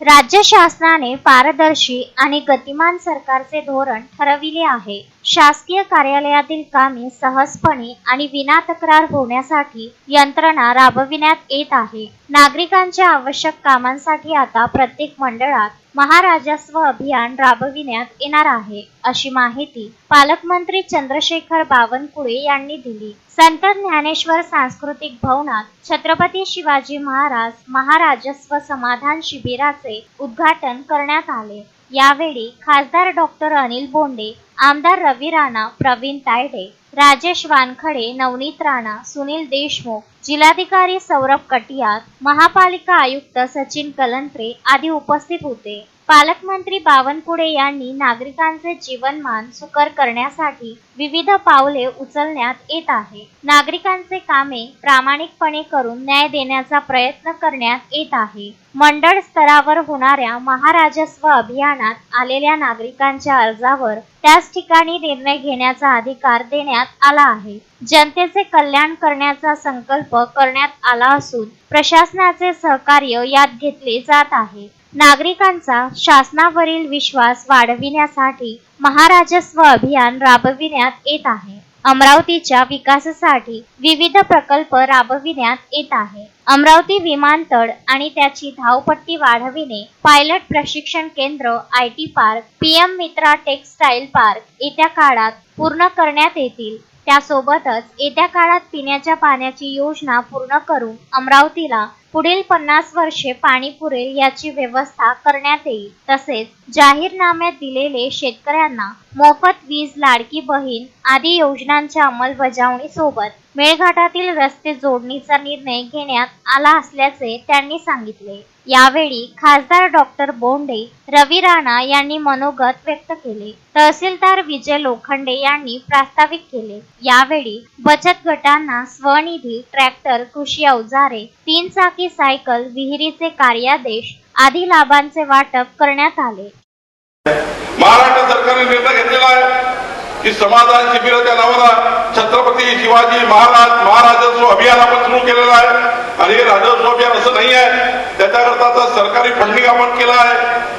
राज्य शासनाने पारदर्शी आणि गतिमान सरकारचे धोरण ठरविले आहे। शासकीय कार्यालयातील कामे सहजपणे आणि विना तक्रार होण्यासाठी यंत्रणा राबविण्यात येत आहे। नागरिकांच्या आवश्यक कामांसाठी आता प्रत्येक मंडळात महाराजस्व अभियान राबविण्यात येणार आहे, अशी माहिती पालकमंत्री चंद्रशेखर बावनकुळे यांनी दिली। संत ज्ञानेश्वर सांस्कृतिक भवनात छत्रपती शिवाजी महाराज महाराजस्व समाधान शिबिराचे उद्घाटन करण्यात आले। यावेळी खासदार डॉक्टर अनिल बोंडे, आमदार रवी राणा, प्रवीण तायडे, राजेश वानखडे, नवनीत राणा, सुनील देशमुख, जिल्हाधिकारी सौरभ कटियार, महापालिका आयुक्त सचिन कलंत्रे आदी उपस्थित होते। पालकमंत्री बावनकुळे यांनी नागरिकांचे जीवनमान सुकर करण्यासाठी विविध पावले उचलण्यात येत आहे। नागरिकांचे कामे प्रामाणिकपणे करून न्याय देण्याचा प्रयत्न करण्यात येत आहे। मंडळ स्तरावर होणाऱ्या महाराजस्व अभियानात आलेल्या नागरिकांच्या अर्जावर त्याच ठिकाणी निर्णय घेण्याचा अधिकार देण्यात आला आहे। जनतेचे कल्याण करण्याचा संकल्प करण्यात आला असून प्रशासनाचे सहकार्य यात घेतले जात आहे। नागरिकांचा शासनावरील विश्वास वाढविण्यासाठी महाराजस्व अभियान राबविण्यात येत आहे। अमरावतीच्या विकासासाठी विविध प्रकल्प राबविण्यात येत आहे। अमरावती विमानतळ आणि त्याची धावपट्टी वाढविणे, पायलट प्रशिक्षण केंद्र, IT पार्क, PM मित्रा टेक्सटाईल पार्क येत्या काळात पूर्ण करण्यात येतील। त्यासोबतच येत्या काळात पिण्याच्या पाण्याची योजना पूर्ण करून अमरावतीला पुढील 50 वर्षे पाणी पुरेल याची व्यवस्था करण्यात येईल। तसेच जाहीरनाम्यात दिलेले शेतकऱ्यांना मोफत वीज, लाडकी बहीण आदी योजनांच्या अंमलबजावणीसोबत मेळघाटातील रस्ते जोडणीचा निर्णय घेण्यात आला असल्याचे त्यांनी सांगितले। यावेळी खासदार डॉक्टर बोंडे, रवी राणा यांनी मनोगत व्यक्त केले। तहसीलदार विजय लोखंडे यांनी प्रास्ताविक केले। यावेळी बचत गटांना स्वनिधी, ट्रॅक्टर, कृषी अवजारे, 3 चाकी सायकल, विहिरीचे कार्यादेश आदी लाभांचे वाटप करण्यात आले। महाराष्ट्र सरकारने निर्णय घेतलेला आहे की समाधान शिबिर त्या नावाला छत्रपती शिवाजी महाराज महाराजस्व अभियान आपण सुरू केलेलं आहे। आणि हे राजस्व अभियान असं नाही आहे, त्याच्याकरता आता सरकारी फंडिंग आपण केलं आहे।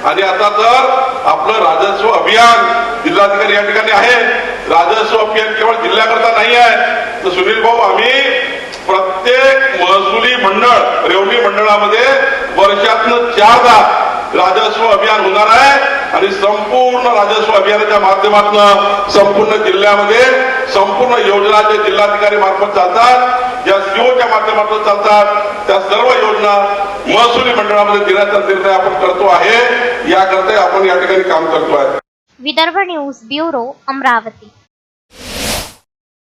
आणि आता तर आपलं राजस्व अभियान जिल्हाधिकारी या ठिकाणी आहे। राजस्व अभियान केवळ जिल्ह्याकरता नाही आहे, तर सुनील भाऊ आम्ही प्रत्येक महसुली मंडळ, रेवणी मंडळामध्ये वर्षातनं 4दा राजस्व अभियान होणार आहे। आणि संपूर्ण राजस्व अभियानाच्या माध्यमातून संपूर्ण जिल्ह्यामध्ये संपूर्ण योजना जे जिल्हाधिकारी मार्फत चालतात, या सीओच्या माध्यमातून चालतात, त्या सर्व योजना महसुली मंडळामध्ये देण्याचा निर्णय आपण करतो आहे। याकरता आपण या ठिकाणी काम करतो आहे। Vidarbha news bureau, Amravati.